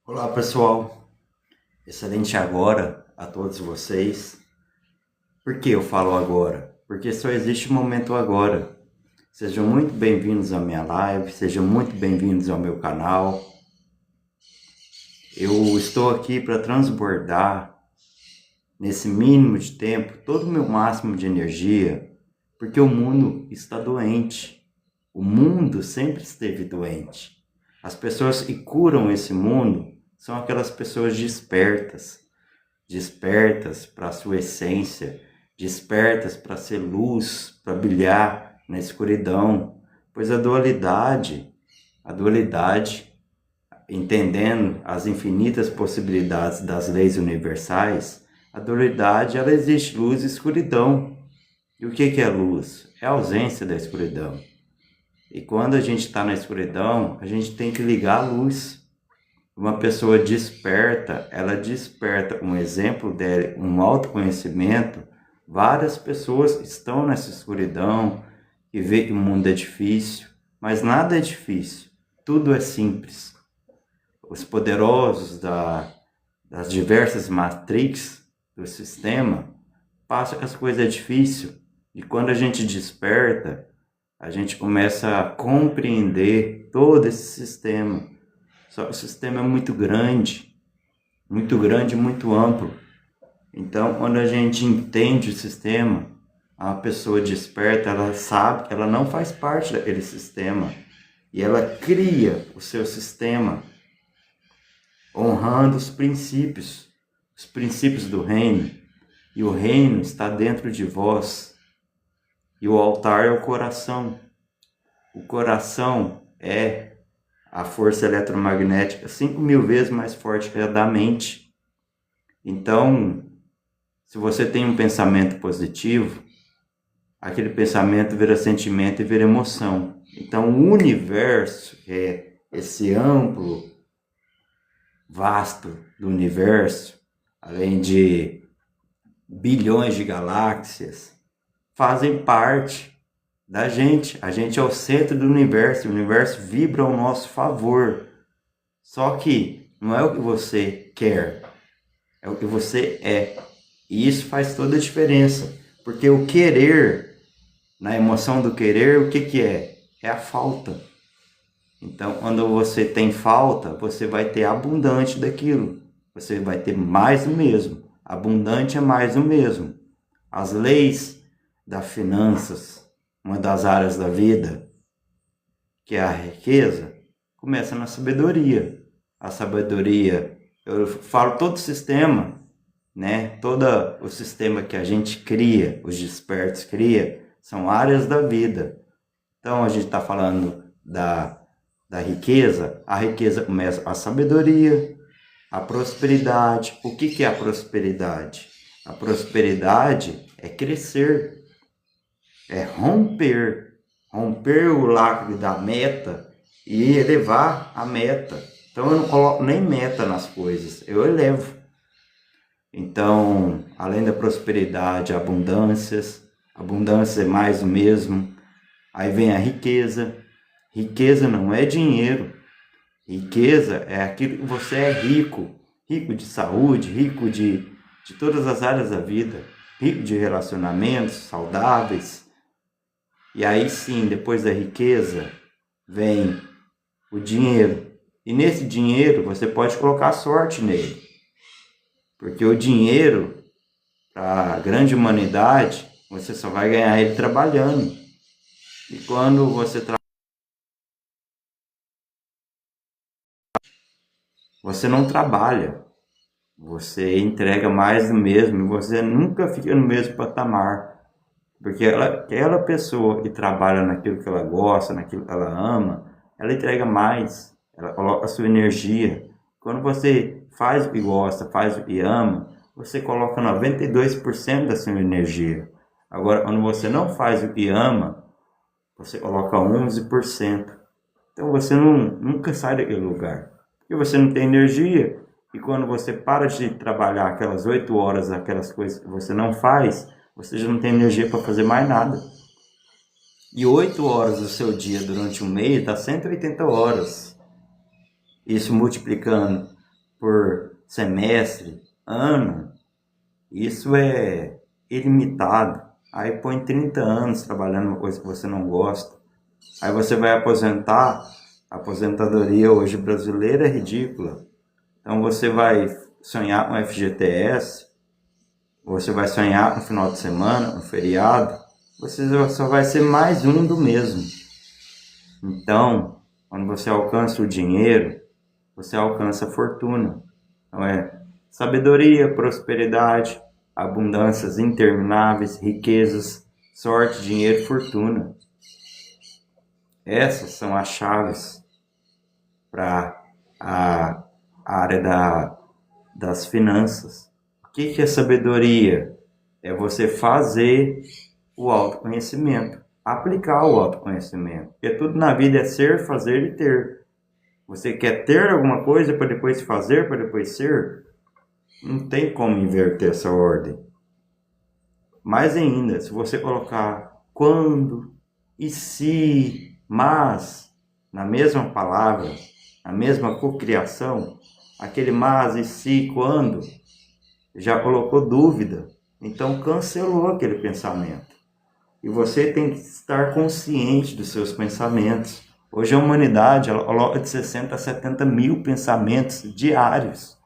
Olá pessoal, excelente agora a todos vocês. Por que eu falo agora? Porque só existe o momento agora. Sejam muito bem-vindos à minha live, sejam muito bem-vindos ao meu canal. Eu estou aqui para transbordar nesse mínimo de tempo todo o meu máximo de energia, porque o mundo está doente. O mundo sempre esteve doente. As pessoas que curam esse mundo são aquelas pessoas despertas para a sua essência, despertas para ser luz, para brilhar na escuridão, pois a dualidade, entendendo as infinitas possibilidades das leis universais, a dualidade ela existe luz e escuridão. E o que é luz? É a ausência da escuridão. E quando a gente está na escuridão, a gente tem que ligar a luz. Uma pessoa desperta, ela desperta um exemplo dela, um autoconhecimento. Várias pessoas estão nessa escuridão e vê que o mundo é difícil, mas nada é difícil, tudo é simples. Os poderosos das diversas matrix do sistema passam que as coisas é difícil, e quando a gente desperta, a gente começa a compreender todo esse sistema. Só que o sistema é muito grande e muito amplo. Então, quando a gente entende o sistema, a pessoa desperta, ela sabe que ela não faz parte daquele sistema. E ela cria o seu sistema, honrando os princípios do reino. E o reino está dentro de vós. E o altar é o coração. O coração é a força eletromagnética 5.000 vezes mais forte que a da mente. Então, se você tem um pensamento positivo, aquele pensamento vira sentimento e vira emoção. Então, o universo, que é esse amplo, vasto do universo, além de bilhões de galáxias, fazem parte da gente. A gente é o centro do universo vibra ao nosso favor. Só que não é o que você quer, é o que você é. E isso faz toda a diferença, porque o querer, na emoção do querer, o que é? É a falta. Então, quando você tem falta, você vai ter abundante daquilo. Você vai ter mais do mesmo. Abundante é mais do mesmo. As leis das finanças, uma das áreas da vida, que é a riqueza, começa na sabedoria. A sabedoria, eu falo todo o sistema, né? Todo o sistema que a gente cria, os despertos cria, são áreas da vida. Então a gente está falando da riqueza. A riqueza começa a sabedoria, a prosperidade. O que é a prosperidade? A prosperidade é crescer, é romper o lacre da meta e elevar a meta. Então eu não coloco nem meta nas coisas, eu elevo. Então, além da prosperidade, abundância é mais o mesmo. Aí vem a riqueza. Riqueza não é dinheiro. Riqueza é aquilo que você é rico. Rico de saúde, rico de todas as áreas da vida. Rico de relacionamentos saudáveis. E aí sim, depois da riqueza, vem o dinheiro. E nesse dinheiro, você pode colocar sorte nele. Porque o dinheiro, para a grande humanidade, você só vai ganhar ele trabalhando. E quando você não trabalha, você entrega mais do mesmo, e você nunca fica no mesmo patamar. Porque aquela pessoa que trabalha naquilo que ela gosta, naquilo que ela ama, ela entrega mais, ela coloca a sua energia. Quando você faz o que gosta, faz o que ama, você coloca 92% da sua energia. Agora, quando você não faz o que ama, você coloca 11%. Então você nunca sai daquele lugar, porque você não tem energia. E quando você para de trabalhar aquelas 8 horas, aquelas coisas que você não faz, você já não tem energia para fazer mais nada. E 8 horas do seu dia durante um mês dá 180 horas. Isso multiplicando por semestre, ano, isso é ilimitado. Aí põe 30 anos trabalhando uma coisa que você não gosta. Aí você vai aposentar. A aposentadoria hoje brasileira é ridícula. Então você vai sonhar com FGTS, você vai sonhar no final de semana, no feriado, você só vai ser mais um do mesmo. Então, quando você alcança o dinheiro, você alcança a fortuna. Então é sabedoria, prosperidade, abundâncias intermináveis, riquezas, sorte, dinheiro, fortuna. Essas são as chaves para a área das finanças. O que é sabedoria? É você fazer o autoconhecimento, aplicar o autoconhecimento. Porque tudo na vida é ser, fazer e ter. Você quer ter alguma coisa para depois fazer, para depois ser? Não tem como inverter essa ordem. Mais ainda, se você colocar quando e se, mas, na mesma palavra, na mesma cocriação, aquele mas e se, quando, já colocou dúvida, então cancelou aquele pensamento. E você tem que estar consciente dos seus pensamentos. Hoje a humanidade ela coloca de 60 a 70 mil pensamentos diários.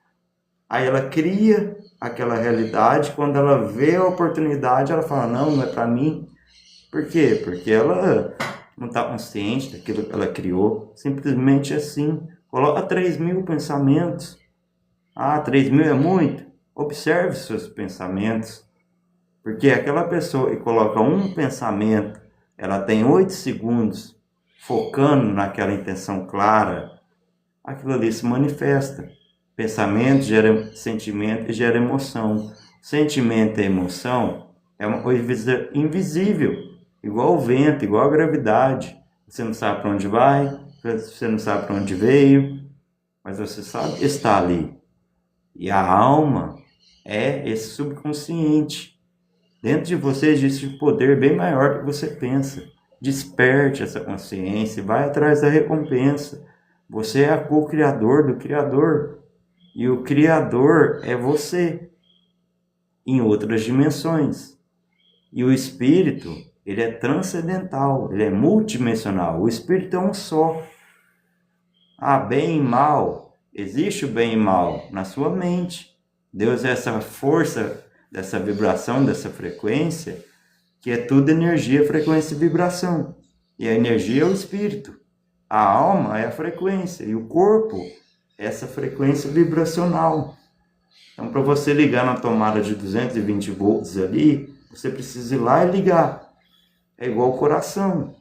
Aí ela cria aquela realidade, quando ela vê a oportunidade, ela fala, não é para mim. Por quê? Porque ela não está consciente daquilo que ela criou. Simplesmente assim. Coloca 3 mil pensamentos. Ah, 3 mil é muito? Observe seus pensamentos. Porque aquela pessoa que coloca um pensamento, ela tem 8 segundos focando naquela intenção clara, aquilo ali se manifesta. Pensamento gera sentimento e gera emoção. Sentimento e emoção é uma coisa invisível, igual o vento, igual a gravidade. Você não sabe para onde vai, você não sabe para onde veio, mas você sabe que está ali. E a alma é esse subconsciente. Dentro de você existe um poder bem maior do que você pensa. Desperte essa consciência e vai atrás da recompensa. Você é a co-criador do Criador. E o Criador é você, em outras dimensões. E o Espírito, ele é transcendental, ele é multidimensional. O Espírito é um só. Ah, bem e mal. Existe o bem e mal na sua mente. Deus é essa força dessa vibração, dessa frequência, que é tudo energia, frequência e vibração. E a energia é o espírito. A alma é a frequência. E o corpo é essa frequência vibracional. Então, para você ligar na tomada de 220 volts ali, você precisa ir lá e ligar. É igual o coração.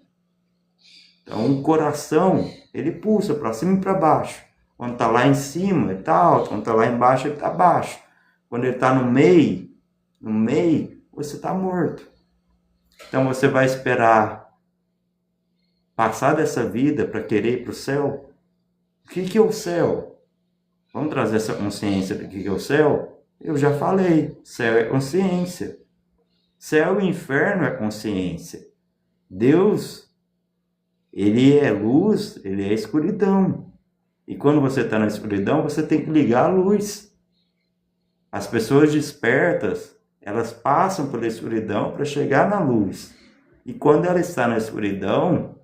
Então, o coração, ele pulsa para cima e para baixo. Quando está lá em cima, ele está alto. Quando está lá embaixo, ele está baixo. Quando ele está no meio, você está morto. Então você vai esperar passar dessa vida para querer ir para o céu? O que é o céu? Vamos trazer essa consciência do que é o céu? Eu já falei, céu é consciência. Céu e inferno é consciência. Deus, ele é luz, ele é escuridão. E quando você está na escuridão, você tem que ligar a luz. As pessoas despertas, elas passam pela escuridão para chegar na luz. E quando ela está na escuridão,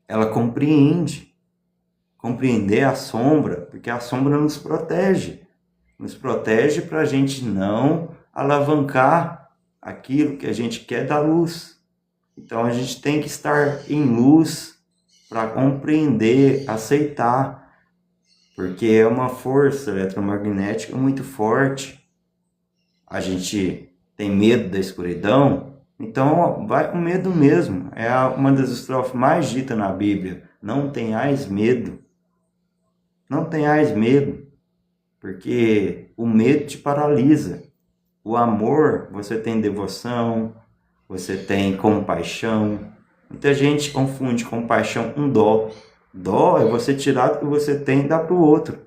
ela compreender a sombra, porque a sombra nos protege para a gente não alavancar aquilo que a gente quer da luz. Então a gente tem que estar em luz para compreender, aceitar, porque é uma força eletromagnética muito forte. A gente tem medo da escuridão, então vai com medo mesmo. É uma das estrofes mais ditas na Bíblia. Não tenhais medo. Não tenhais medo, porque o medo te paralisa. O amor, você tem devoção, você tem compaixão. Muita gente confunde compaixão com dó. Dó é você tirar do que você tem e dar para o outro.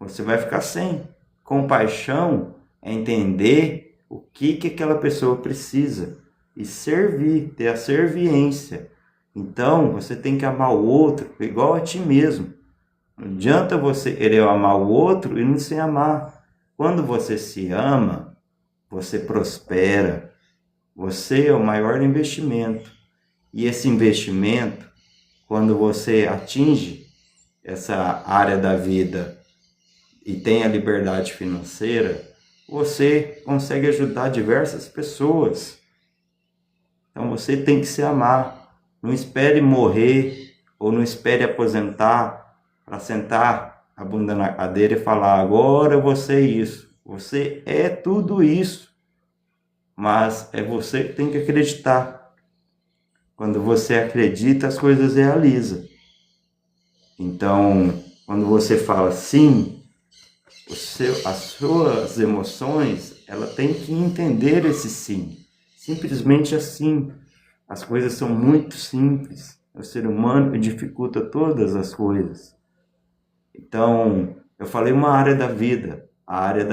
Você vai ficar sem. Compaixão é entender o que aquela pessoa precisa e servir, ter a serviência. Então, você tem que amar o outro igual a ti mesmo. Não adianta você querer amar o outro e não se amar. Quando você se ama, você prospera. Você é o maior investimento. E esse investimento, quando você atinge essa área da vida e tem a liberdade financeira, você consegue ajudar diversas pessoas. Então você tem que se amar. Não espere morrer ou não espere aposentar para sentar a bunda na cadeira e falar: agora você é isso. Você é tudo isso. Mas é você que tem que acreditar. Quando você acredita, as coisas realizam. Então, quando você fala sim, as suas emoções, ela tem que entender esse sim. Simplesmente assim. As coisas são muito simples. O ser humano dificulta todas as coisas. Então, eu falei uma área da vida, a área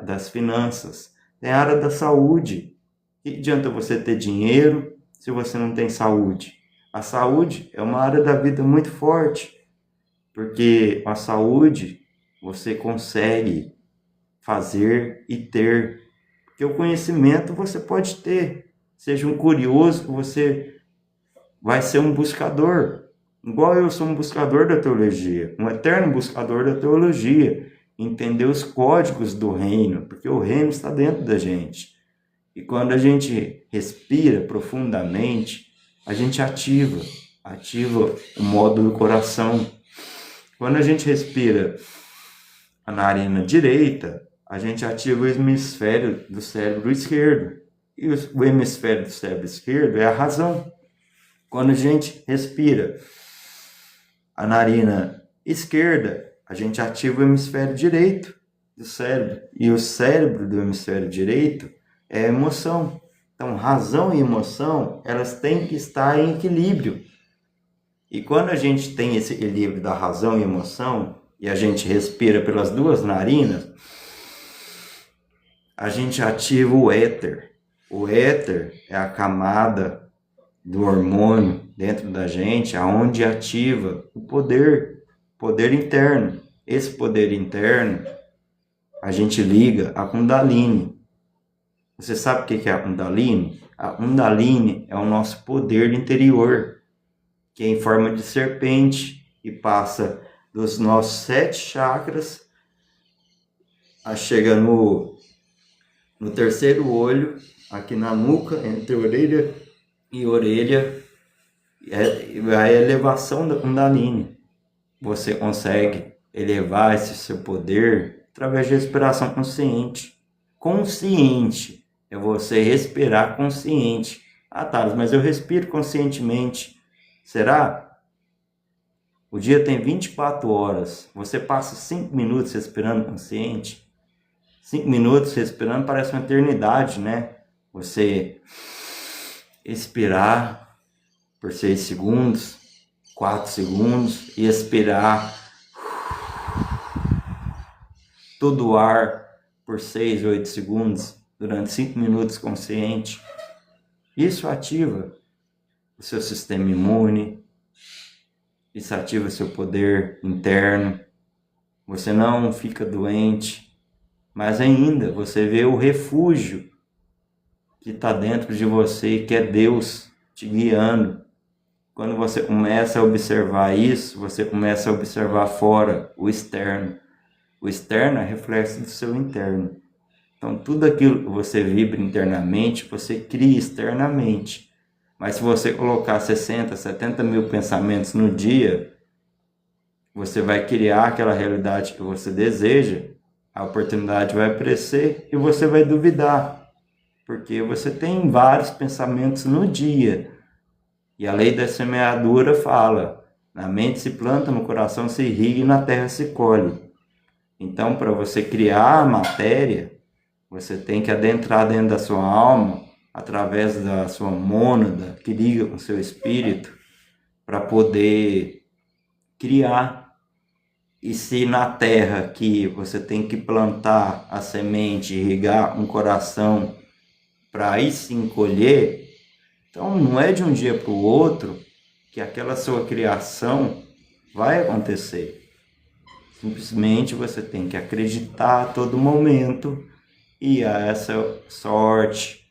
das finanças, tem a área da saúde. Que adianta você ter dinheiro se você não tem saúde? A saúde é uma área da vida muito forte, porque a saúde você consegue fazer e ter. Porque o conhecimento você pode ter. Seja um curioso, você vai ser um buscador. Igual eu sou um buscador da teologia, um eterno buscador da teologia. Entender os códigos do reino, porque o reino está dentro da gente. E quando a gente respira profundamente, a gente ativa o módulo coração. Quando a gente respira a narina direita, a gente ativa o hemisfério do cérebro esquerdo. E o hemisfério do cérebro esquerdo é a razão. Quando a gente respira a narina esquerda, a gente ativa o hemisfério direito do cérebro. E o cérebro do hemisfério direito é a emoção. Então, razão e emoção, elas têm que estar em equilíbrio. E quando a gente tem esse equilíbrio da razão e emoção, e a gente respira pelas duas narinas, a gente ativa o éter. O éter é a camada do hormônio dentro da gente, aonde ativa o poder interno. Esse poder interno, a gente liga a Kundalini. Você sabe o que é a Kundalini? A Kundalini é o nosso poder interior, que é em forma de serpente e passa dos nossos 7 chakras, chega no terceiro olho, aqui na nuca, entre orelha e orelha, é a elevação da Kundalini. Você consegue elevar esse seu poder através de respiração consciente. Consciente é você respirar consciente. Ah, Thales, mas eu respiro conscientemente. Será? O dia tem 24 horas. Você passa 5 minutos respirando consciente. 5 minutos respirando parece uma eternidade, né? Você expirar por 6 segundos, 4 segundos e expirar todo o ar por 6, 8 segundos durante 5 minutos consciente. Isso ativa o seu sistema imune, isso ativa o seu poder interno. Você não fica doente, mas ainda você vê o refúgio que está dentro de você, que é Deus te guiando. Quando você começa a observar isso, você começa a observar fora o externo. O externo é reflexo do seu interno. Então, tudo aquilo que você vibra internamente, você cria externamente. Mas se você colocar 60, 70 mil pensamentos no dia, você vai criar aquela realidade que você deseja, a oportunidade vai aparecer e você vai duvidar. Porque você tem vários pensamentos no dia. E a lei da semeadura fala: na mente se planta, no coração se irriga e na terra se colhe. Então, para você criar a matéria, você tem que adentrar dentro da sua alma, através da sua mônada, que liga com o seu espírito, para poder criar. E se na terra que você tem que plantar a semente, irrigar um coração, para aí sim colher, então não é de um dia para o outro que aquela sua criação vai acontecer. Simplesmente você tem que acreditar a todo momento e essa sorte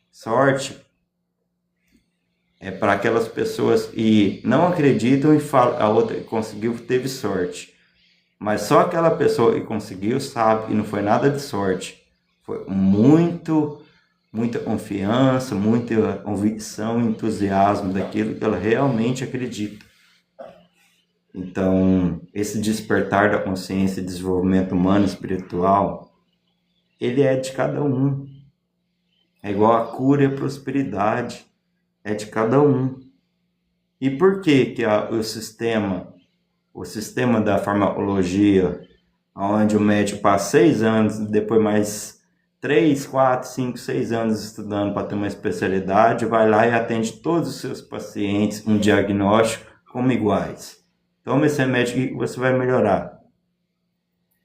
é para aquelas pessoas que não acreditam e falam, a outra conseguiu, teve sorte. Mas só aquela pessoa que conseguiu sabe que não foi nada de sorte. Foi muita confiança, muita convicção, entusiasmo daquilo que ela realmente acredita. Então, esse despertar da consciência e desenvolvimento humano e espiritual, ele é de cada um. É igual a cura e a prosperidade. É de cada um. E por que o sistema da farmacologia, onde o médico passa 6 anos, depois mais 3, 4, 5, 6 anos estudando para ter uma especialidade, vai lá e atende todos os seus pacientes um diagnóstico como iguais. Toma esse remédio e você vai melhorar.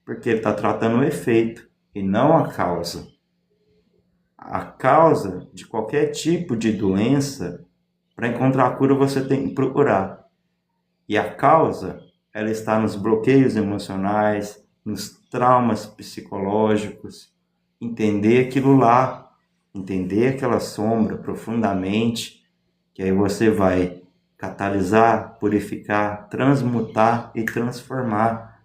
Porque ele está tratando o efeito e não a causa. A causa de qualquer tipo de doença, para encontrar a cura você tem que procurar. E a causa, ela está nos bloqueios emocionais, nos traumas psicológicos. Entender aquilo lá, entender aquela sombra profundamente, que aí você vai catalisar, purificar, transmutar e transformar.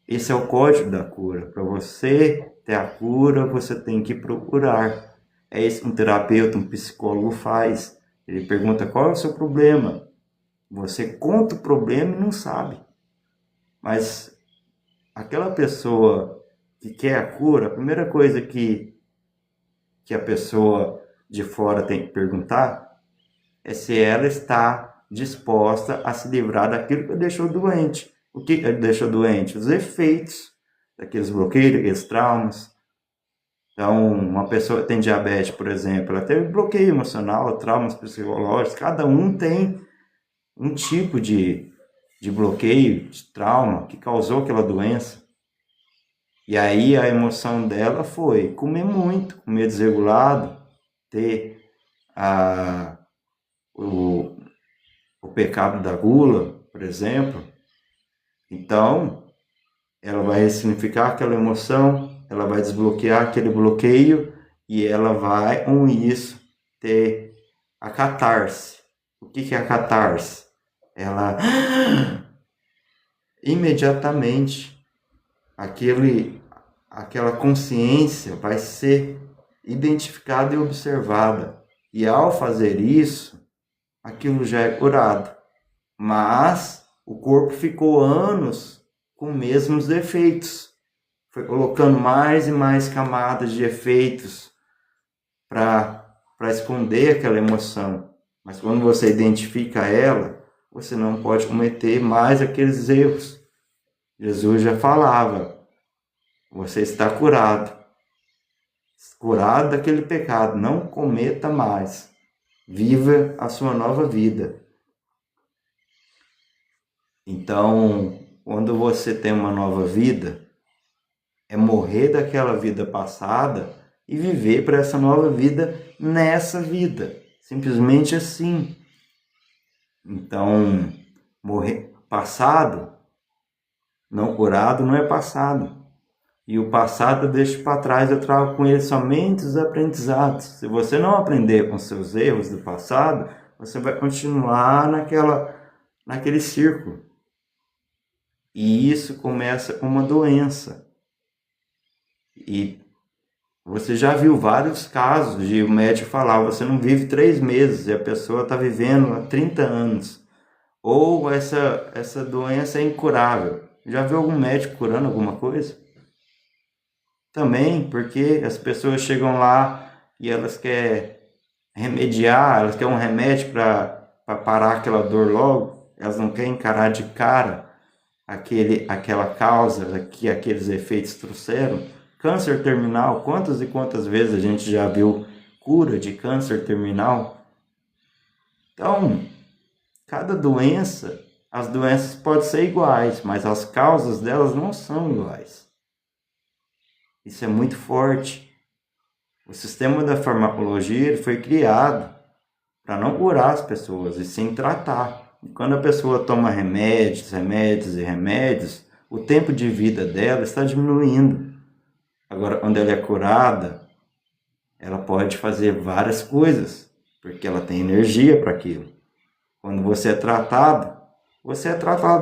Esse é o código da cura. Para você ter a cura, você tem que procurar. É isso que um terapeuta, um psicólogo faz. Ele pergunta qual é o seu problema. Você conta o problema e não sabe. Mas aquela pessoa que quer a cura, a primeira coisa que a pessoa de fora tem que perguntar é se ela está disposta a se livrar daquilo que a deixou doente. O que a deixou doente? Os efeitos daqueles bloqueios, daqueles traumas. Então, uma pessoa que tem diabetes, por exemplo, ela teve bloqueio emocional, traumas psicológicos, cada um tem um tipo de bloqueio, de trauma que causou aquela doença. E aí a emoção dela foi comer muito, comer desregulado, ter o pecado da gula, por exemplo. Então, ela vai ressignificar aquela emoção, ela vai desbloquear aquele bloqueio e ela vai, com isso, ter a catarse. O que é a catarse? Ela, imediatamente, aquela consciência vai ser identificada e observada. E ao fazer isso, aquilo já é curado. Mas o corpo ficou anos com os mesmos efeitos. Foi colocando mais e mais camadas de efeitos para esconder aquela emoção. Mas quando você identifica ela, você não pode cometer mais aqueles erros. Jesus já falava, você está curado. Curado daquele pecado, não cometa mais. Viva a sua nova vida. Então, quando você tem uma nova vida, é morrer daquela vida passada e viver para essa nova vida nessa vida. Simplesmente assim. Então, morrer passado, não curado, não é passado. E o passado eu deixo para trás, eu trago com ele somente os aprendizados. Se você não aprender com seus erros do passado, você vai continuar naquele círculo. E isso começa com uma doença. E você já viu vários casos de o médico falar, você não vive 3 meses e a pessoa está vivendo há 30 anos. Ou essa doença é incurável. Já viu algum médico curando alguma coisa? Também porque as pessoas chegam lá e elas querem remediar, elas querem um remédio para parar aquela dor logo, elas não querem encarar de cara aquela causa que aqueles efeitos trouxeram. Câncer terminal, quantas e quantas vezes a gente já viu cura de câncer terminal? Então, cada doença, as doenças podem ser iguais, mas as causas delas não são iguais. Isso é muito forte. O sistema da farmacologia foi criado para não curar as pessoas, e sim tratar. E quando a pessoa toma remédios, o tempo de vida dela está diminuindo. Agora, quando ela é curada, ela pode fazer várias coisas, porque ela tem energia para aquilo. Quando você é tratado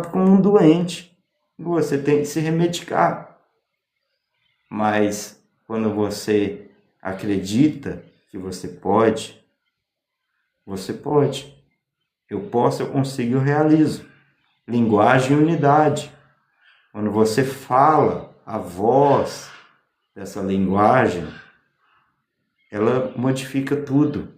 como um doente. Você tem que se remedicar. Mas quando você acredita que você pode, você pode. Eu posso, eu consigo, eu realizo. Linguagem e unidade. Quando você fala, a voz dessa linguagem, ela modifica tudo.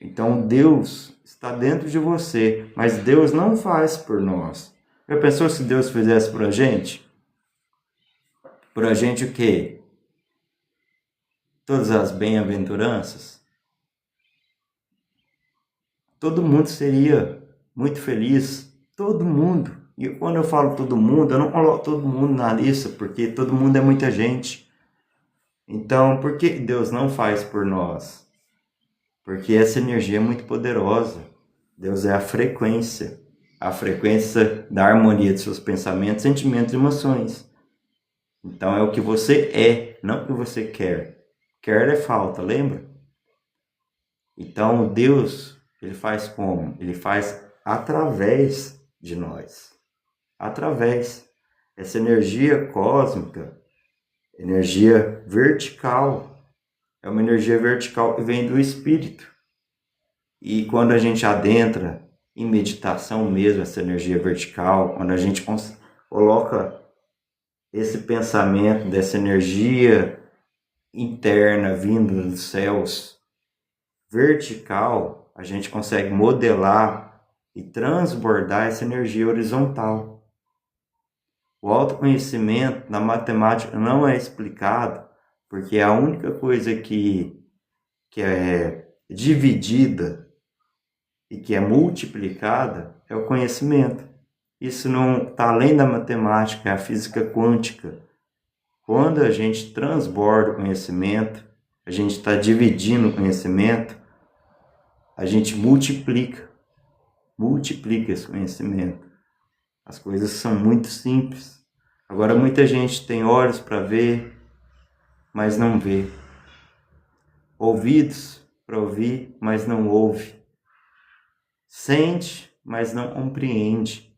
Então Deus está dentro de você, mas Deus não faz por nós. Já pensou se Deus fizesse por a gente? Por a gente o quê? Todas as bem-aventuranças? Todo mundo seria muito feliz. Todo mundo. E quando eu falo todo mundo, eu não coloco todo mundo na lista, porque todo mundo é muita gente. Então, por que Deus não faz por nós? Porque essa energia é muito poderosa. Deus é a frequência da harmonia de seus pensamentos, sentimentos e emoções. Então é o que você é, não o que você quer. Quer é falta, lembra? Então Deus, ele faz como? Ele faz através de nós. Através. Essa energia cósmica, energia vertical, é uma energia vertical que vem do espírito. E quando a gente adentra em meditação mesmo, essa energia vertical, quando a gente coloca esse pensamento dessa energia interna vinda dos céus, vertical, a gente consegue modelar e transbordar essa energia horizontal. O autoconhecimento na matemática não é explicado, porque a única coisa que é dividida e que é multiplicada é o conhecimento. Isso não está além da matemática, é a física quântica. Quando a gente transborda o conhecimento, a gente está dividindo o conhecimento, a gente multiplica esse conhecimento. As coisas são muito simples. Agora, muita gente tem olhos para ver, mas não vê. Ouvidos para ouvir, mas não ouve. Sente, mas não compreende.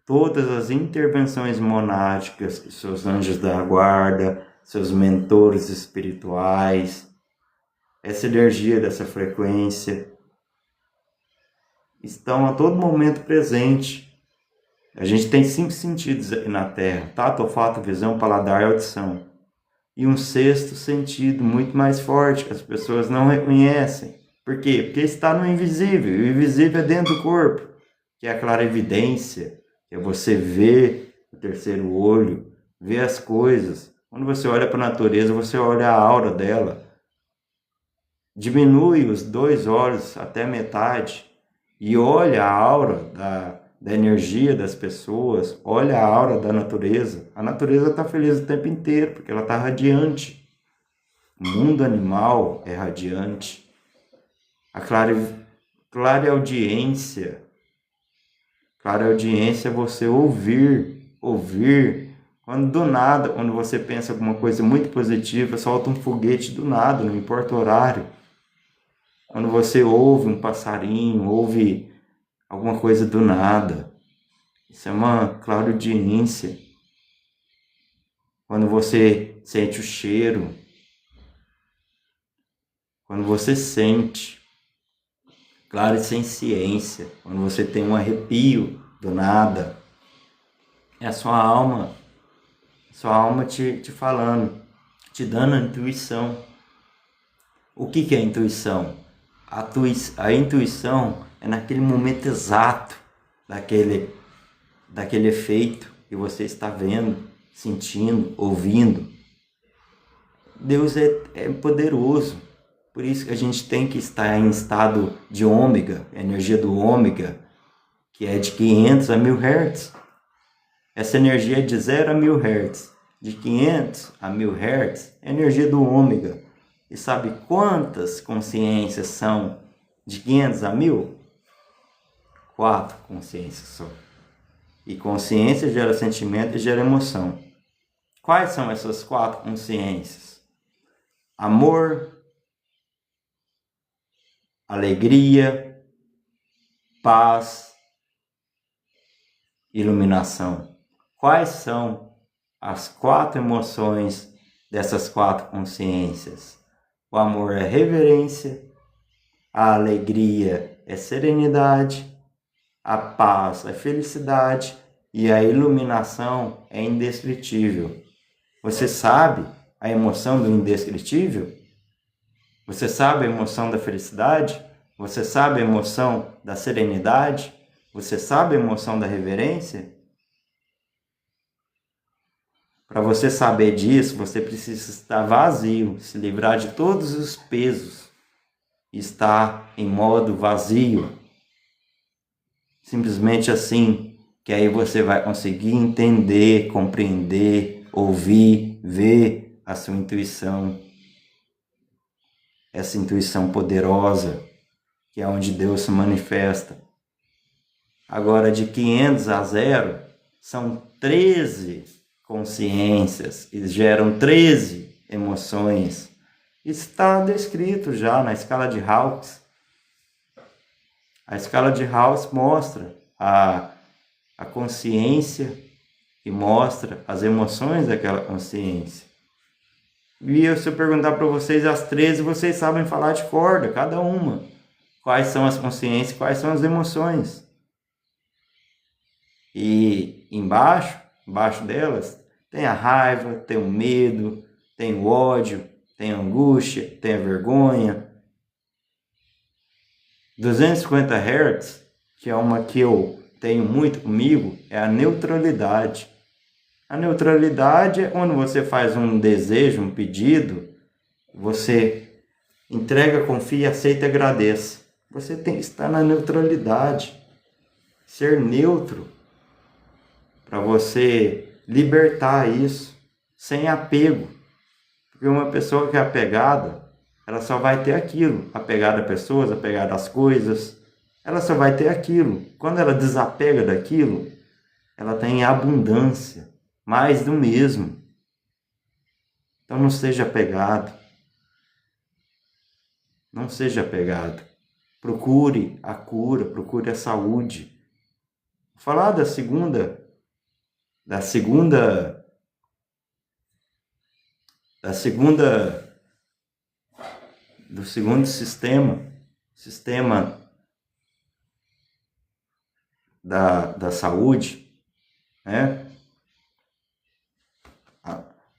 Todas as intervenções monásticas que seus anjos da guarda, seus mentores espirituais, essa energia dessa frequência, estão a todo momento presente. A gente tem 5 sentidos aqui na Terra: tato, olfato, visão, paladar e audição. E um 6º sentido muito mais forte, que as pessoas não reconhecem. Por quê? Porque está no invisível. E o invisível é dentro do corpo, que é a clarividência, que é você ver o terceiro olho, ver as coisas. Quando você olha para a natureza, você olha a aura dela. Diminui os 2 olhos até metade e olha a aura da energia das pessoas, olha a aura da natureza. A natureza está feliz o tempo inteiro, porque ela está radiante. O mundo animal é radiante. A clareaudiência é você ouvir. Quando do nada, quando você pensa alguma coisa muito positiva, solta um foguete do nada, não importa o horário. Quando você ouve um passarinho, ouve alguma coisa do nada, isso é uma clareaudiência. Quando você sente o cheiro, quando você sente, claricenciência, quando você tem um arrepio do nada, é a sua alma te falando, te dando a intuição. O que é a intuição? A intuição é naquele momento exato daquele efeito que você está vendo, sentindo, ouvindo. Deus é poderoso, por isso que a gente tem que estar em estado de ômega, a energia do ômega, que é de 500 a 1000 Hz. Essa energia é de 0 a 1000 Hz. De 500 a 1000 Hz é a energia do ômega. E sabe quantas consciências são de 500 a 1000? 4 consciências só. E consciência gera sentimento e gera emoção. Quais são essas 4 consciências? Amor, alegria, paz, iluminação. Quais são as 4 emoções dessas 4 consciências? O amor é reverência, a alegria é serenidade, a paz é felicidade e a iluminação é indescritível. Você sabe a emoção do indescritível? Você sabe a emoção da felicidade? Você sabe a emoção da serenidade? Você sabe a emoção da reverência? Para você saber disso, você precisa estar vazio, se livrar de todos os pesos, estar em modo vazio. Simplesmente assim, que aí você vai conseguir entender, compreender, ouvir, ver a sua intuição. Essa intuição poderosa, que é onde Deus se manifesta. Agora, de 500 a 0, são 13 consciências, e geram 13 emoções. Está descrito já na escala de Hawkes. A escala de Hawkes mostra a consciência e mostra as emoções daquela consciência. E se eu perguntar para vocês as 13, vocês sabem falar de corda, cada uma. Quais são as consciências, quais são as emoções. E embaixo delas, tem a raiva, tem o medo, tem o ódio, tem a angústia, tem a vergonha. 250 Hz, que é uma que eu tenho muito comigo, é a neutralidade. A neutralidade é quando você faz um desejo, um pedido, você entrega, confia, aceita e agradeça. Você tem que estar na neutralidade. Ser neutro, para você libertar isso, sem apego. Porque uma pessoa que é apegada, ela só vai ter aquilo. Apegada a pessoas, apegada às coisas, ela só vai ter aquilo. Quando ela desapega daquilo, ela tem abundância. Mais do mesmo. Então não seja apegado. Não seja apegado. Procure a cura, procure a saúde. Vou falar do segundo sistema da saúde, né?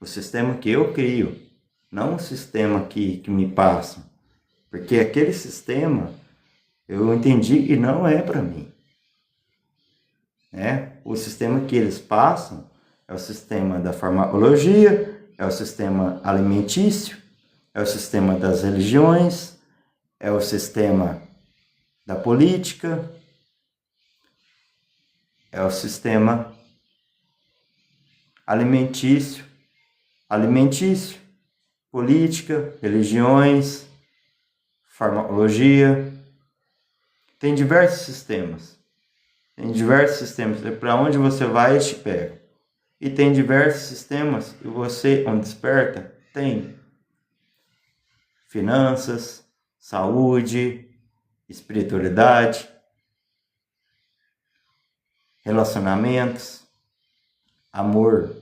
O sistema que eu crio, não o sistema que me passam. Porque aquele sistema eu entendi e não é para mim. O sistema que eles passam é o sistema da farmacologia, é o sistema alimentício, é o sistema das religiões, é o sistema da política, é o sistema alimentício, política, religiões, farmacologia. Tem diversos sistemas. Para onde você vai, eles te pegam. E tem diversos sistemas e você, onde desperta, tem finanças, saúde, espiritualidade, relacionamentos, amor.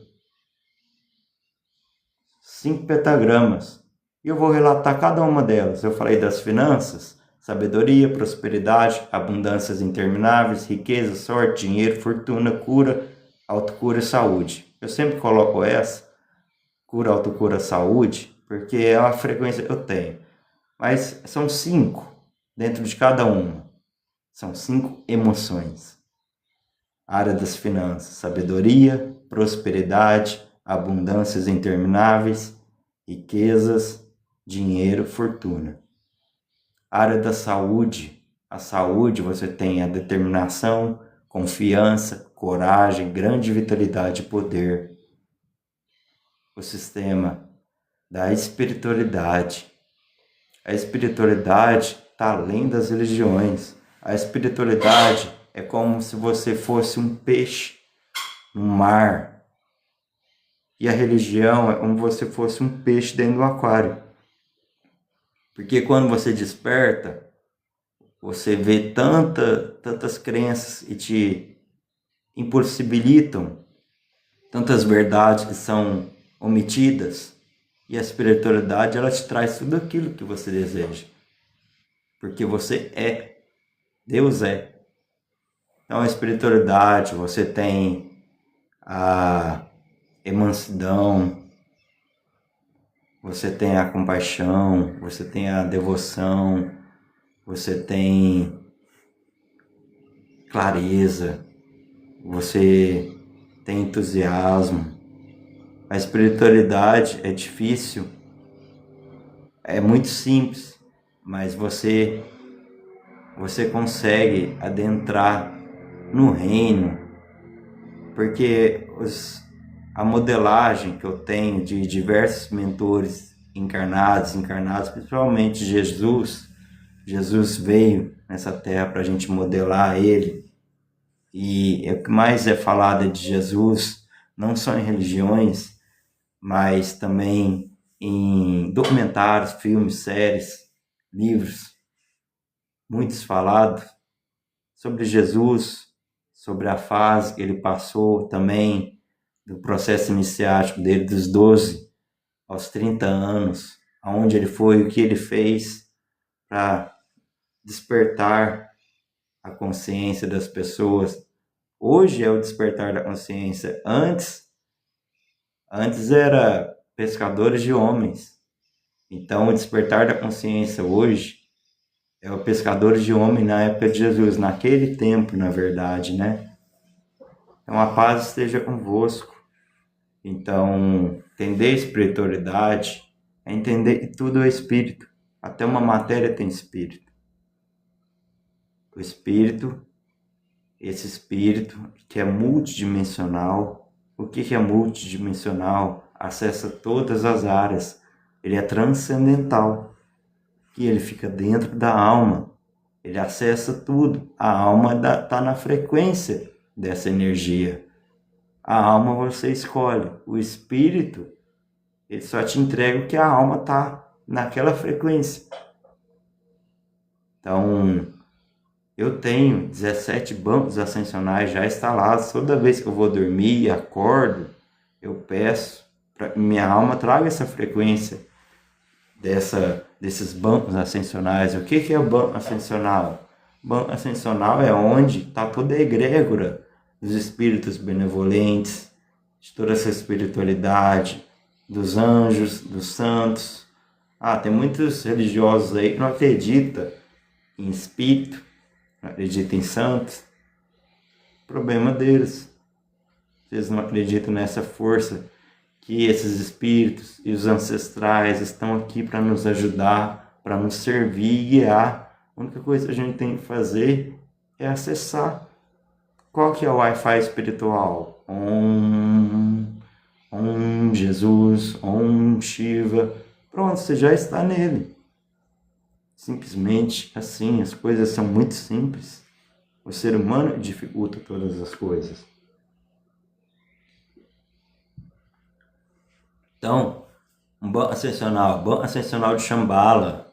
5 pentagramas. E eu vou relatar cada uma delas. Eu falei das finanças, sabedoria, prosperidade, abundâncias intermináveis, riqueza, sorte, dinheiro, fortuna, cura, autocura e saúde. Eu sempre coloco essa, cura, autocura, saúde, porque é uma frequência que eu tenho. Mas são 5 dentro de cada uma. São 5 emoções. Área das finanças, sabedoria, prosperidade, abundâncias intermináveis, riquezas, dinheiro, fortuna. Área da saúde. A saúde você tem a determinação, confiança, coragem, grande vitalidade e poder. O sistema da espiritualidade. A espiritualidade está além das religiões. A espiritualidade é como se você fosse um peixe no mar. E a religião é como se você fosse um peixe dentro do aquário. Porque quando você desperta, você vê tantas crenças e te impossibilitam, tantas verdades que são omitidas. E a espiritualidade, ela te traz tudo aquilo que você deseja. Porque você é. Deus é. Então a espiritualidade, você tem a mansidão, você tem a compaixão, você tem a devoção, você tem clareza, você tem entusiasmo. A espiritualidade é difícil, é muito simples, mas você consegue adentrar no reino, porque a modelagem que eu tenho de diversos mentores encarnados, principalmente Jesus veio nessa terra para a gente modelar ele, e o que mais é falado de Jesus, não só em religiões, mas também em documentários, filmes, séries, livros, muitos falados sobre Jesus, sobre a fase que ele passou também, do processo iniciático dele, dos 12 aos 30 anos, aonde ele foi, o que ele fez para despertar a consciência das pessoas. Hoje é o despertar da consciência. Antes era pescadores de homens. Então o despertar da consciência hoje é o pescadores de homens na época de Jesus, naquele tempo, na verdade, né? Então a paz esteja convosco. Então, entender espiritualidade é entender que tudo é espírito. Até uma matéria tem espírito. O espírito, esse espírito que é multidimensional. O que é multidimensional? Acessa todas as áreas. Ele é transcendental. E ele fica dentro da alma. Ele acessa tudo. A alma está na frequência dessa energia. A alma você escolhe. O espírito, ele só te entrega o que a alma está naquela frequência. Então, eu tenho 17 bancos ascensionais já instalados. Toda vez que eu vou dormir e acordo, eu peço para que minha alma traga essa frequência desses bancos ascensionais. O que é o banco ascensional? O banco ascensional é onde está toda a egrégora dos espíritos benevolentes, de toda essa espiritualidade, dos anjos, dos santos. Tem muitos religiosos aí que não acreditam em espírito, não acreditam em santos. Problema deles. Eles não acreditam nessa força que esses espíritos e os ancestrais estão aqui para nos ajudar, para nos servir e guiar. A única coisa que a gente tem que fazer é acessar. Qual que é o Wi-Fi espiritual? Om Jesus, Om Shiva. Pronto, você já está nele. Simplesmente assim, as coisas são muito simples. O ser humano dificulta todas as coisas. Então, um banco ascensional de Shambhala.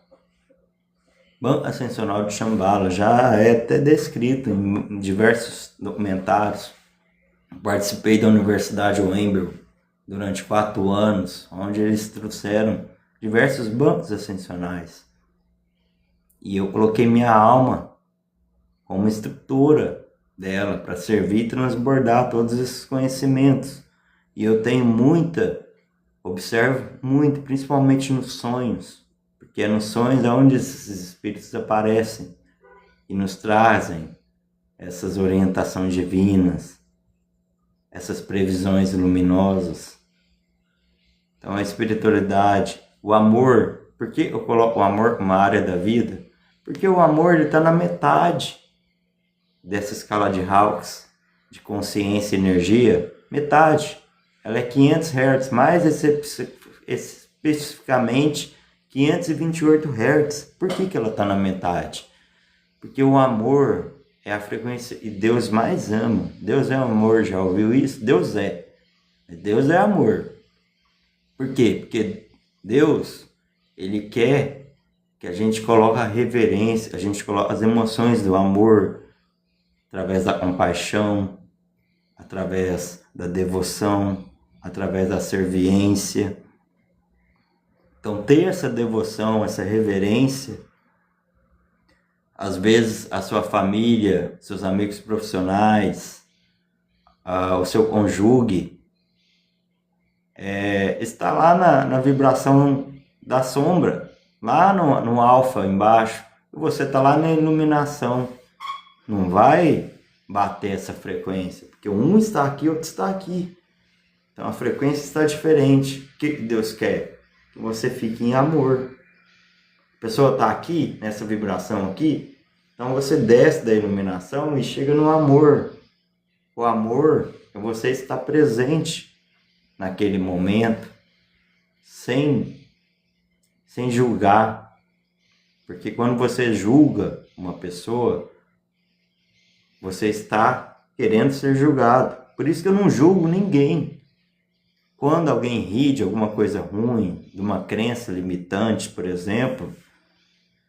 Banco ascensional de Shambhala já é até descrito em diversos documentários. Participei da Universidade Wembel durante 4 anos, onde eles trouxeram diversos bancos ascensionais. E eu coloquei minha alma como estrutura dela para servir e transbordar todos esses conhecimentos. E eu tenho observo muito, principalmente nos sonhos, porque é nos sonhos onde esses espíritos aparecem e nos trazem essas orientações divinas, essas previsões luminosas. Então a espiritualidade, o amor, por que eu coloco o amor como uma área da vida? Porque o amor está na metade dessa escala de Hawkes, de consciência e energia, metade. Ela é 500 Hz, mais especificamente 528 Hz. Por que ela está na metade? Porque o amor é a frequência e Deus mais ama. Deus é amor, já ouviu isso? Deus é amor. Por quê? Porque Deus, Ele quer que a gente coloque a reverência, a gente coloque as emoções do amor através da compaixão, através da devoção, através da serviência. Então, ter essa devoção, essa reverência, às vezes a sua família, seus amigos profissionais, o seu cônjuge, está lá na vibração da sombra, lá no alfa embaixo, e você está lá na iluminação. Não vai bater essa frequência, porque um está aqui, outro está aqui. Então a frequência está diferente. O que Deus quer? Que você fique em amor. A pessoa está aqui, nessa vibração aqui, então você desce da iluminação e chega no amor. O amor é você estar presente naquele momento, sem julgar. Porque quando você julga uma pessoa, você está querendo ser julgado. Por isso que eu não julgo ninguém. Quando alguém ri de alguma coisa ruim, de uma crença limitante, por exemplo,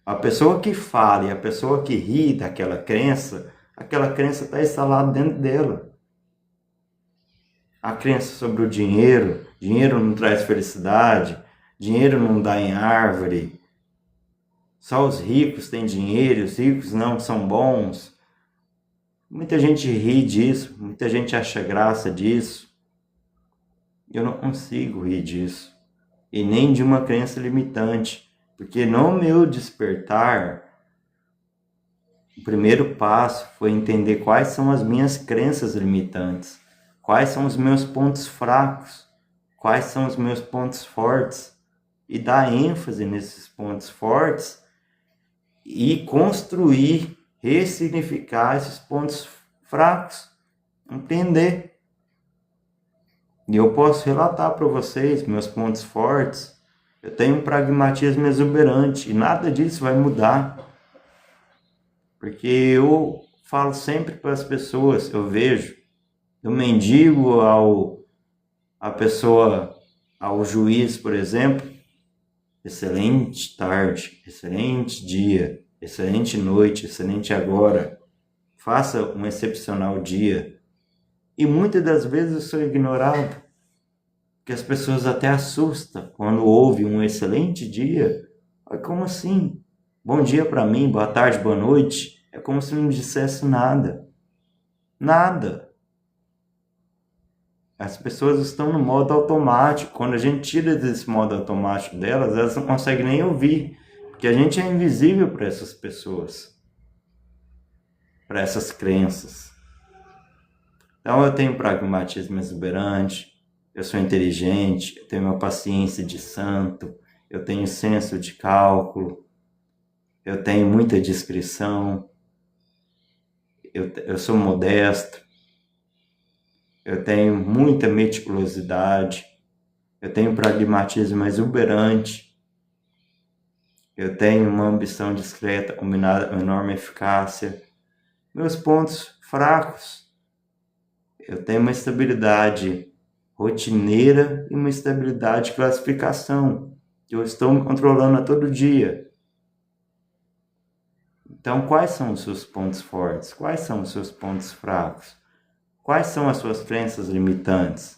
a pessoa que fala e a pessoa que ri daquela crença está instalada dentro dela. A crença sobre o dinheiro não traz felicidade, dinheiro não dá em árvore, só os ricos têm dinheiro, os ricos não são bons. Muita gente ri disso, muita gente acha graça disso. Eu não consigo rir disso, e nem de uma crença limitante. Porque no meu despertar, o primeiro passo foi entender quais são as minhas crenças limitantes, quais são os meus pontos fracos, quais são os meus pontos fortes, e dar ênfase nesses pontos fortes e construir, ressignificar esses pontos fracos, entender. E eu posso relatar para vocês meus pontos fortes. Eu tenho um pragmatismo exuberante e nada disso vai mudar. Porque eu falo sempre para as pessoas, eu vejo, eu mendigo ao juiz, por exemplo, excelente tarde, excelente dia, excelente noite, excelente agora, faça um excepcional dia. E muitas das vezes eu sou ignorado, que as pessoas até assustam quando ouvem um excelente dia. Como assim? Bom dia para mim, boa tarde, boa noite. É como se não dissesse nada. Nada. As pessoas estão no modo automático. Quando a gente tira desse modo automático delas, elas não conseguem nem ouvir. Porque a gente é invisível para essas pessoas. Para essas crenças. Então eu tenho pragmatismo exuberante. Eu sou inteligente, eu tenho uma paciência de santo, eu tenho senso de cálculo, eu tenho muita discrição, eu sou modesto, eu tenho muita meticulosidade, eu tenho pragmatismo exuberante, eu tenho uma ambição discreta combinada com enorme eficácia. Meus pontos fracos, eu tenho uma estabilidade rotineira e uma estabilidade de classificação. Eu estou me controlando a todo dia. Então, quais são os seus pontos fortes? Quais são os seus pontos fracos? Quais são as suas crenças limitantes?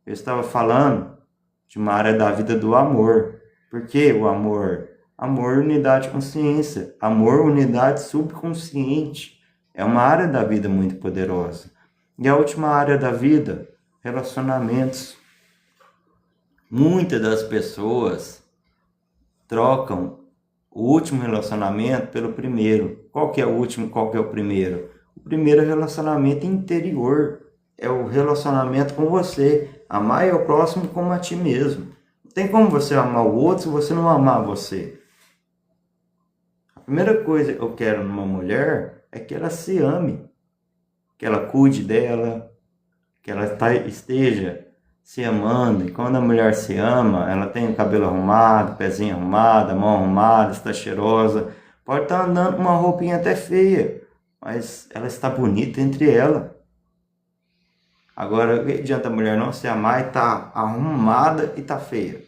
Eu estava falando de uma área da vida do amor. Por que o amor? Amor, unidade, consciência. Amor, unidade subconsciente. É uma área da vida muito poderosa. E a última área da vida, relacionamentos. Muitas das pessoas trocam o último relacionamento pelo primeiro. Qual que é o último, qual que é o primeiro? O primeiro é relacionamento interior. É o relacionamento com você. Amar é o próximo como a ti mesmo. Não tem como você amar o outro se você não amar você. A primeira coisa que eu quero numa mulher é que ela se ame. Que ela cuide dela, que ela esteja se amando. E quando a mulher se ama, ela tem o cabelo arrumado, pezinho arrumado, a mão arrumada, está cheirosa. Pode estar andando com uma roupinha até feia, mas ela está bonita entre ela. Agora, o que adianta a mulher não se amar e tá arrumada e tá feia?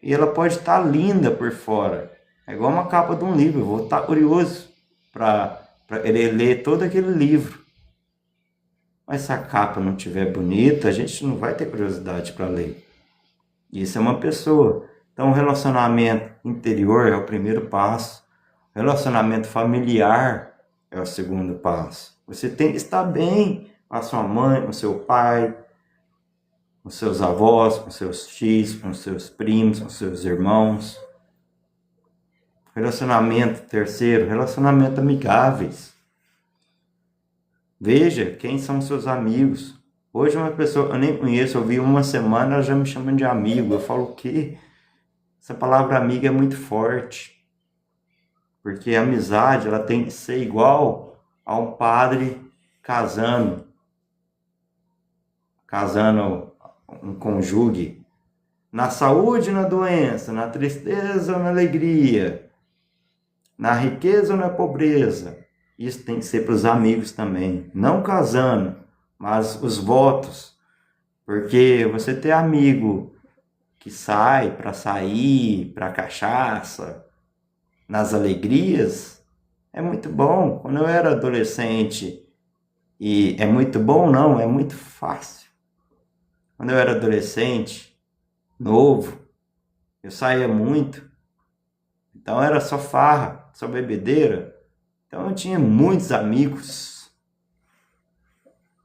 E ela pode estar linda por fora. É igual uma capa de um livro. Eu vou estar curioso para ele ler todo aquele livro. Mas se a capa não estiver bonita, a gente não vai ter curiosidade para ler. Isso é uma pessoa. Então, o relacionamento interior é o primeiro passo. O relacionamento familiar é o segundo passo. Você tem que estar bem com a sua mãe, com o seu pai, com seus avós, com seus tios, com seus primos, com seus irmãos. Relacionamento terceiro, relacionamento amigáveis. Veja quem são seus amigos. Hoje uma pessoa eu nem conheço, eu vi uma semana, ela já me chama de amigo. Eu falo o quê? Essa palavra amiga é muito forte. Porque a amizade, ela tem que ser igual a um padre casando um cônjuge. Na saúde ou na doença, na tristeza ou na alegria, na riqueza ou na pobreza. Isso tem que ser para os amigos também. Não casando, mas os votos. Porque você ter amigo que sai para sair, para cachaça, nas alegrias, é muito bom. Quando eu era adolescente, e é muito bom não, é muito fácil. Quando eu era adolescente, novo, eu saía muito. Então era só farra, só bebedeira. Então eu tinha muitos amigos.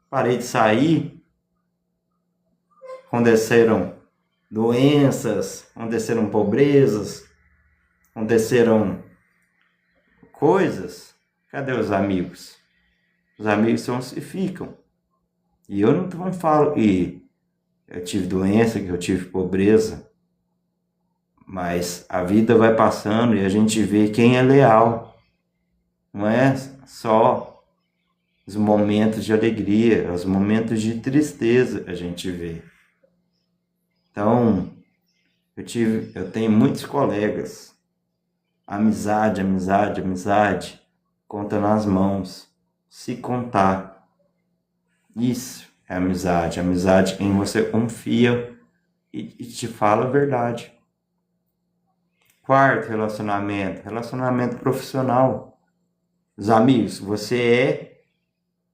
Parei de sair. Aconteceram doenças, aconteceram pobrezas, aconteceram coisas. Cadê os amigos? Os amigos são os que ficam. E eu não falo que eu tive doença, que eu tive pobreza. Mas a vida vai passando e a gente vê quem é leal. Não é só os momentos de alegria, os momentos de tristeza a gente vê. Então, eu tenho muitos colegas. Amizade, conta nas mãos. Se contar. Isso é amizade. Amizade em você confia e te fala a verdade. Quarto relacionamento profissional. Os amigos, você é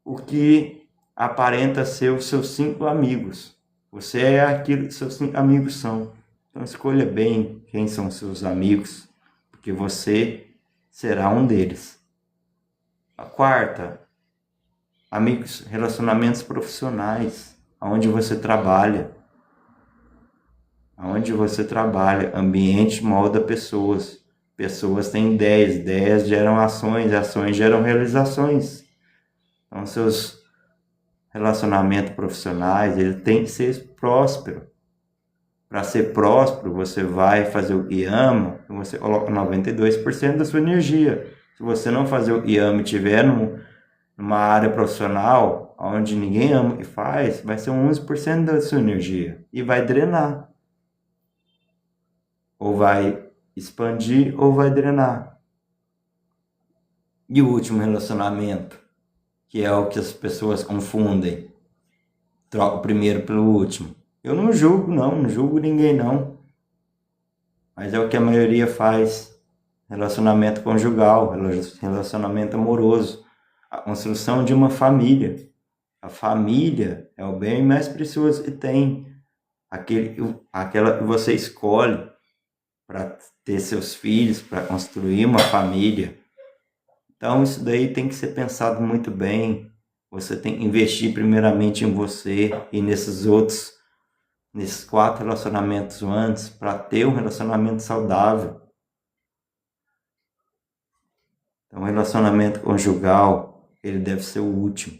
o que aparenta ser os seus 5 amigos. Você é aquilo que seus 5 amigos são. Então escolha bem quem são seus amigos, porque você será um deles. A quarta, amigos, relacionamentos profissionais, onde você trabalha. Onde você trabalha, ambiente molda pessoas. Pessoas têm ideias geram ações, ações geram realizações. Então, seus relacionamentos profissionais, ele tem que ser próspero. Para ser próspero, você vai fazer o que ama, você coloca 92% da sua energia. Se você não fazer o que ama e estiver numa área profissional, onde ninguém ama o que faz, vai ser 11% da sua energia e vai drenar. Ou vai expandir ou vai drenar. E o último relacionamento, que é o que as pessoas confundem. Troca o primeiro pelo último. Eu não julgo ninguém não. Mas é o que a maioria faz. Relacionamento conjugal, relacionamento amoroso. A construção de uma família. A família é o bem mais precioso que tem. Aquela que você escolhe para ter seus filhos, para construir uma família. Então isso daí tem que ser pensado muito bem. Você tem que investir primeiramente em você e nesses 4 relacionamentos antes, para ter um relacionamento saudável. Então o relacionamento conjugal, ele deve ser o último.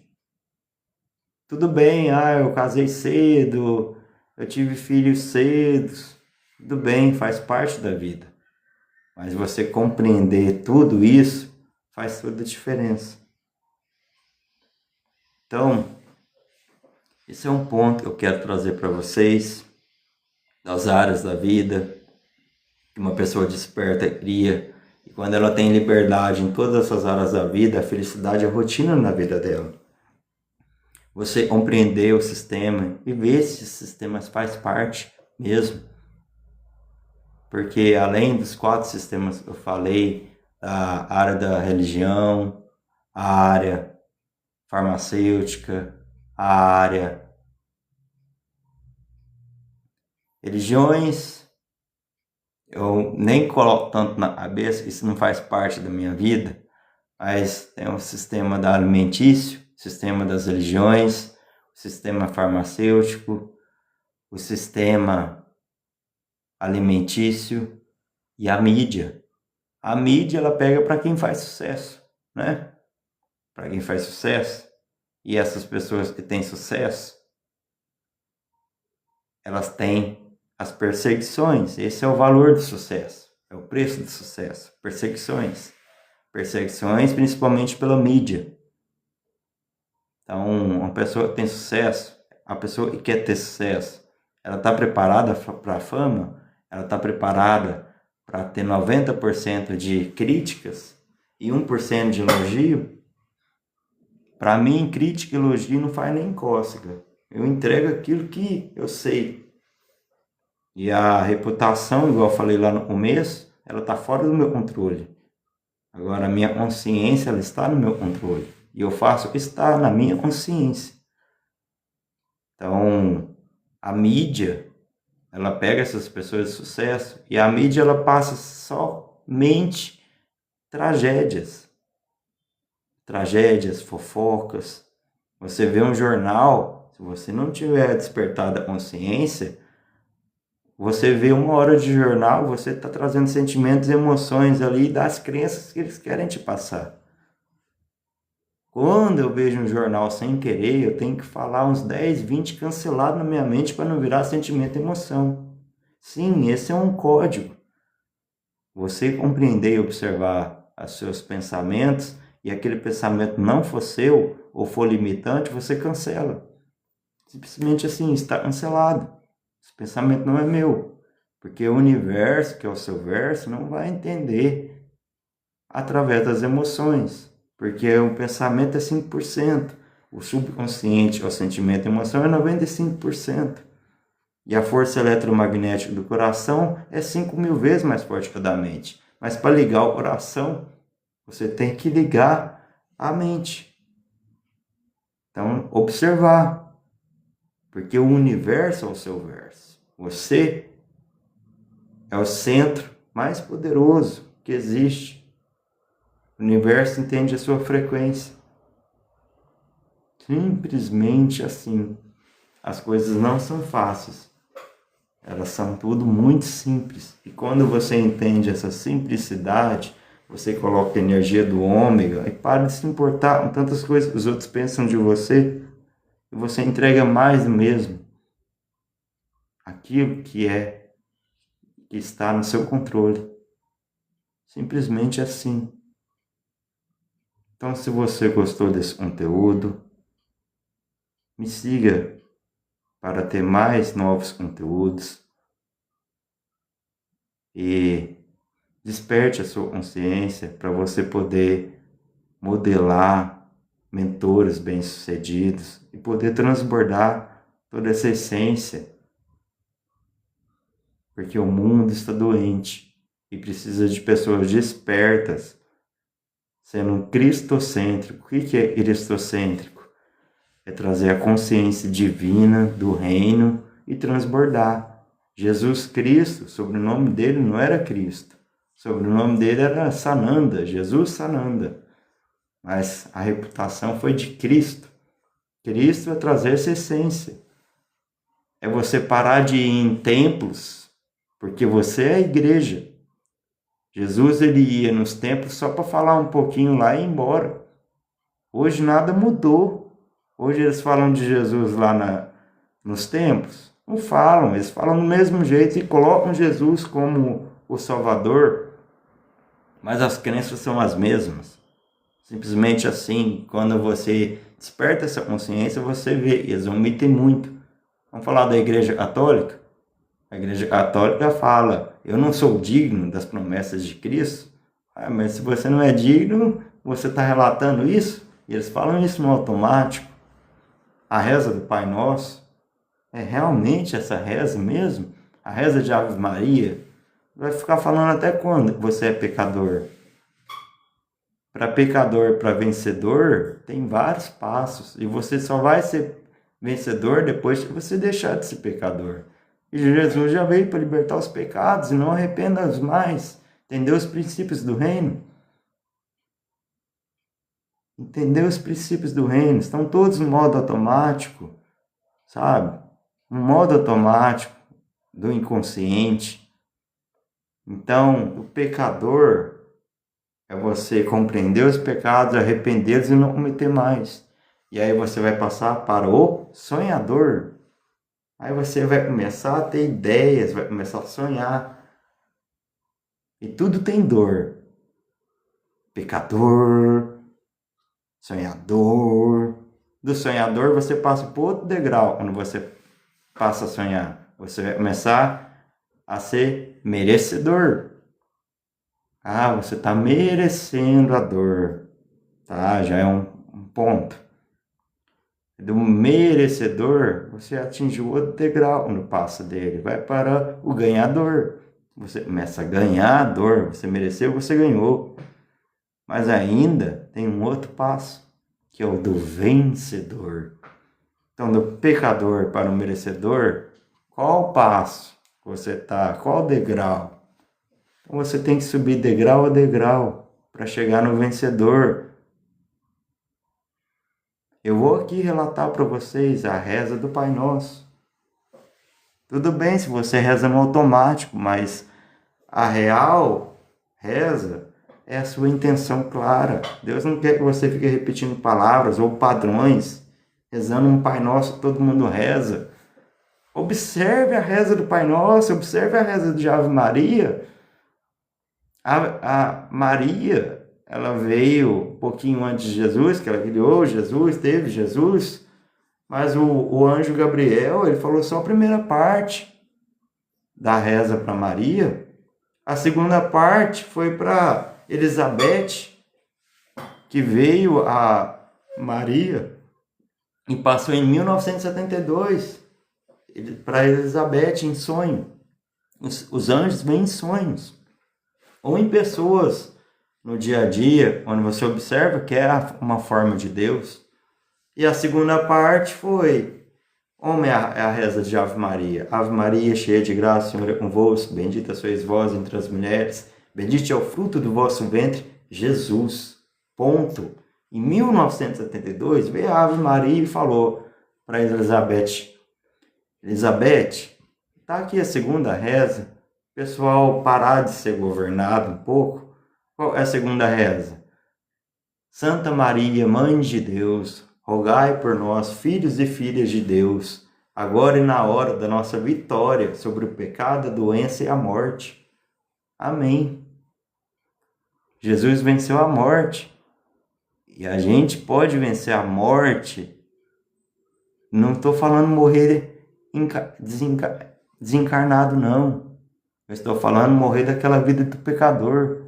Tudo bem, eu casei cedo, eu tive filhos cedo. Tudo bem, faz parte da vida. Mas você compreender tudo isso faz toda a diferença. Então, esse é um ponto que eu quero trazer para vocês, das áreas da vida, que uma pessoa desperta cria E quando ela tem liberdade em todas essas áreas da vida, a felicidade é rotina na vida dela. Você compreender o sistema e ver se esses sistemas faz parte mesmo. Porque além dos 4 sistemas que eu falei, a área da religião, a área farmacêutica, a área religiões, eu nem coloco tanto na cabeça, isso não faz parte da minha vida, mas tem o sistema da alimentício, o sistema das religiões, o sistema farmacêutico, o sistema alimentício e a mídia. A mídia, ela pega para quem faz sucesso, né? Para quem faz sucesso. E essas pessoas que têm sucesso, elas têm as perseguições. Esse é o valor do sucesso. É o preço do sucesso. Perseguições. Perseguições principalmente pela mídia. Então, uma pessoa que tem sucesso, a pessoa que quer ter sucesso, ela está preparada para a fama? Ela está preparada para ter 90% de críticas e 1% de elogio? Para mim, crítica e elogio não faz nem cócega. Eu entrego aquilo que eu sei. E a reputação, igual eu falei lá no começo, ela está fora do meu controle. Agora, a minha consciência, ela está no meu controle. E eu faço o que está na minha consciência. Então, a mídia, ela pega essas pessoas de sucesso e a mídia, ela passa somente tragédias. Tragédias, fofocas. Você vê um jornal, se você não tiver despertado a consciência, você vê 1 hora de jornal, você está trazendo sentimentos e emoções ali das crenças que eles querem te passar. Quando eu vejo um jornal sem querer, eu tenho que falar uns 10, 20 cancelados na minha mente para não virar sentimento e emoção. Sim, esse é um código. Você compreender e observar os seus pensamentos e aquele pensamento não for seu ou for limitante, você cancela. Simplesmente assim, está cancelado. Esse pensamento não é meu. Porque o universo, que é o seu verso, não vai entender através das emoções. Porque o pensamento é 5%. O subconsciente, o sentimento e a emoção é 95%. E a força eletromagnética do coração é 5.000 vezes mais forte que a da mente. Mas para ligar o coração, você tem que ligar a mente. Então, observar. Porque o universo é o seu verso. Você é o centro mais poderoso que existe. O universo entende a sua frequência. Simplesmente assim. As coisas não são fáceis. Elas são tudo muito simples. E quando você entende essa simplicidade, você coloca a energia do ômega e para de se importar com tantas coisas que os outros pensam de você. E você entrega mais do mesmo. Aquilo que está no seu controle. Simplesmente assim. Então, se você gostou desse conteúdo, me siga para ter mais novos conteúdos e desperte a sua consciência para você poder modelar mentores bem-sucedidos e poder transbordar toda essa essência. Porque o mundo está doente e precisa de pessoas despertas, sendo cristocêntrico. O que é cristocêntrico? É trazer a consciência divina do reino e transbordar. Jesus Cristo, o sobrenome dele não era Cristo. O sobrenome dele era Sananda, Jesus Sananda. Mas a reputação foi de Cristo. Cristo é trazer essa essência. É você parar de ir em templos, porque você é a igreja. Jesus, ele ia nos templos só para falar um pouquinho lá e ir embora. Hoje nada mudou. Hoje eles falam de Jesus lá nos templos? Não falam, eles falam do mesmo jeito e colocam Jesus como o Salvador. Mas as crenças são as mesmas. Simplesmente assim, quando você desperta essa consciência, você vê, eles omitem muito. Vamos falar da Igreja Católica? A Igreja Católica fala, eu não sou digno das promessas de Cristo. Ah, mas se você não é digno, você está relatando isso? E eles falam isso no automático. A reza do Pai Nosso é realmente essa reza mesmo? A reza de Ave Maria? Vai ficar falando até quando você é pecador? Para pecador, para vencedor, tem vários passos. E você só vai ser vencedor depois que você deixar de ser pecador. E Jesus já veio para libertar os pecados e não arrependa-os mais. Entendeu os princípios do reino? Entendeu os princípios do reino? Estão todos no modo automático, sabe? No modo automático do inconsciente. Então, o pecador é você compreender os pecados, arrependê-los e não cometer mais. E aí você vai passar para o sonhador. Aí você vai começar a ter ideias, vai começar a sonhar. E tudo tem dor. Pecador, sonhador. Do sonhador você passa para outro degrau quando você passa a sonhar. Você vai começar a ser merecedor. Ah, você está merecendo a dor. Tá? Já é um ponto. Do merecedor, você atingiu outro degrau no passo dele. Vai para o ganhador. Você começa a ganhar a dor. Você mereceu, você ganhou. Mas ainda tem um outro passo, que é o do vencedor. Então, do pecador para o merecedor, qual passo você está? Qual degrau? Então, você tem que subir degrau a degrau para chegar no vencedor. Eu vou aqui relatar para vocês a reza do Pai Nosso. Tudo bem se você reza no automático, mas a real reza é a sua intenção clara. Deus não quer que você fique repetindo palavras ou padrões, rezando um Pai Nosso, todo mundo reza. Observe a reza do Pai Nosso, observe a reza de Ave Maria. A Maria, ela veio um pouquinho antes de Jesus, que ela criou Jesus, teve Jesus, mas o anjo Gabriel, ele falou só a primeira parte da reza para Maria. A segunda parte foi para Elizabeth, que veio a Maria e passou em 1972 para Elizabeth em sonho. Os anjos vêm em sonhos. Ou em pessoas no dia a dia, onde você observa que é uma forma de Deus. E a segunda parte foi, é a reza de Ave Maria. Ave Maria, cheia de graça, o Senhor é convosco, bendita sois vós entre as mulheres, bendito é o fruto do vosso ventre, Jesus. Ponto. Em 1972, veio a Ave Maria e falou para Elizabeth, Elizabeth, está aqui a segunda reza, pessoal parar de ser governado um pouco. Qual é a segunda reza? Santa Maria, Mãe de Deus, rogai por nós, filhos e filhas de Deus, agora e na hora da nossa vitória sobre o pecado, a doença e a morte. Amém. Jesus venceu a morte. E a gente pode vencer a morte. Não estou falando morrer desencarnado, não. Eu estou falando morrer daquela vida do pecador.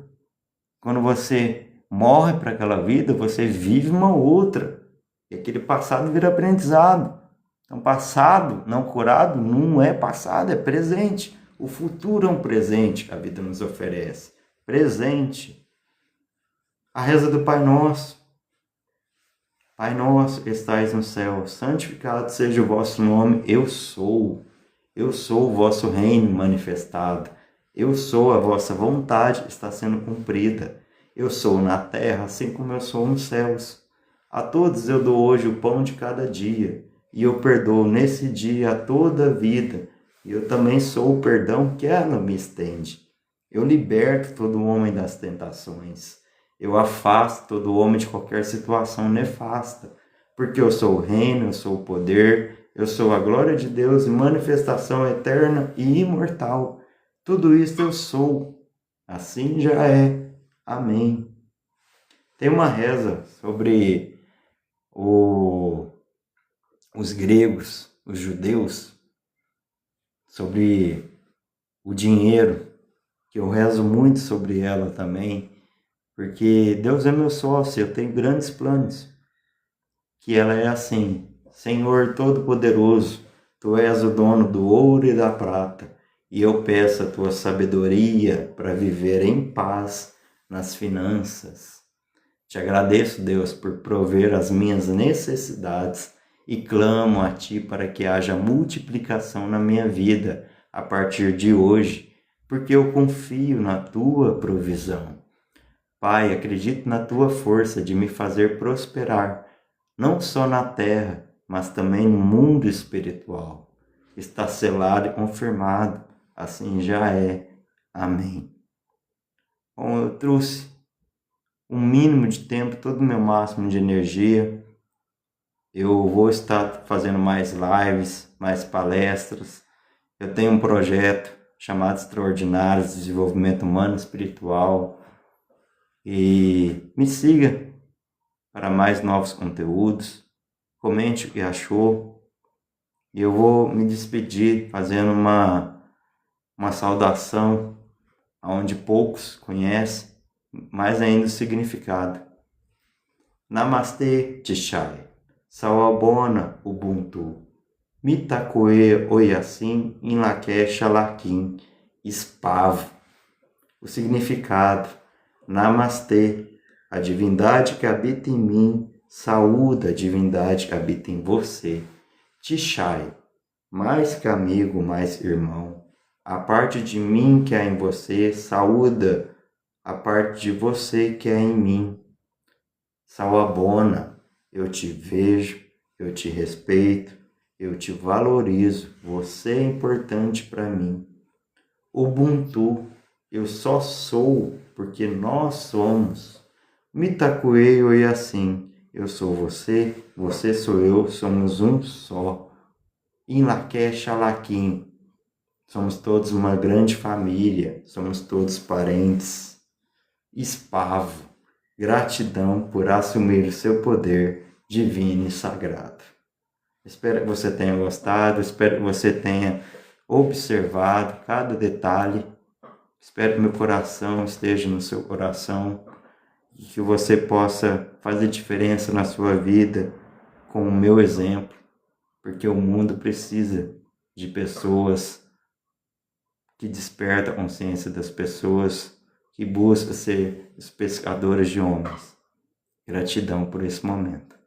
Quando você morre para aquela vida, você vive uma outra. E aquele passado vira aprendizado. Então, passado não curado não é passado, é presente. O futuro é um presente que a vida nos oferece. Presente. A reza do Pai Nosso. Pai nosso que estais no céu, santificado seja o vosso nome. Eu sou o vosso reino manifestado. Eu sou a vossa vontade está sendo cumprida. Eu sou na terra, assim como eu sou nos céus. A todos eu dou hoje o pão de cada dia, e eu perdoo nesse dia toda a vida. E eu também sou o perdão que ela me estende. Eu liberto todo homem das tentações. Eu afasto todo homem de qualquer situação nefasta. Porque eu sou o reino, eu sou o poder, eu sou a glória de Deus e manifestação eterna e imortal. Tudo isso eu sou. Assim já é. Amém. Tem uma reza sobre os gregos, os judeus, sobre o dinheiro, que eu rezo muito sobre ela também. porque Deus é meu sócio, eu tenho grandes planos. Que ela é assim: Senhor Todo-Poderoso, Tu és o dono do ouro e da prata, e eu peço a Tua sabedoria para viver em paz nas finanças. Te agradeço, Deus, por prover as minhas necessidades e clamo a Ti para que haja multiplicação na minha vida a partir de hoje, porque eu confio na Tua provisão. Pai, acredito na Tua força de me fazer prosperar, não só na terra, mas também no mundo espiritual. Está selado e confirmado, assim já é. Amém. Bom, eu trouxe um mínimo de tempo, todo o meu máximo de energia. Eu vou estar fazendo mais lives, mais palestras. Eu tenho um projeto chamado Extraordinários Desenvolvimento Humano e Espiritual. E me siga para mais novos conteúdos. Comente o que achou. E eu vou me despedir fazendo uma saudação onde poucos conhecem, mais ainda o significado. Namastê, Tishai. Sawabona, Ubuntu. Mitakoe Oyasin, Inlakesh Alakim, Espavo. O significado: Namastê, a divindade que habita em mim, saúda a divindade que habita em você. Tishai, mais que amigo, mais irmão. A parte de mim que há em você, saúda a parte de você que há em mim. Sawabona, eu te vejo, eu te respeito, eu te valorizo, você é importante para mim. Ubuntu, eu só sou porque nós somos. Mitakuei Oyasin, eu sou você, você sou eu, somos um só. Inlakesh Alakim, somos todos uma grande família, somos todos parentes. Espavo, gratidão por assumir o seu poder divino e sagrado. Espero que você tenha gostado, espero que você tenha observado cada detalhe. Espero que meu coração esteja no seu coração e que você possa fazer diferença na sua vida com o meu exemplo, porque o mundo precisa de pessoas que despertam a consciência das pessoas, que buscam ser os pescadores de homens. Gratidão por esse momento.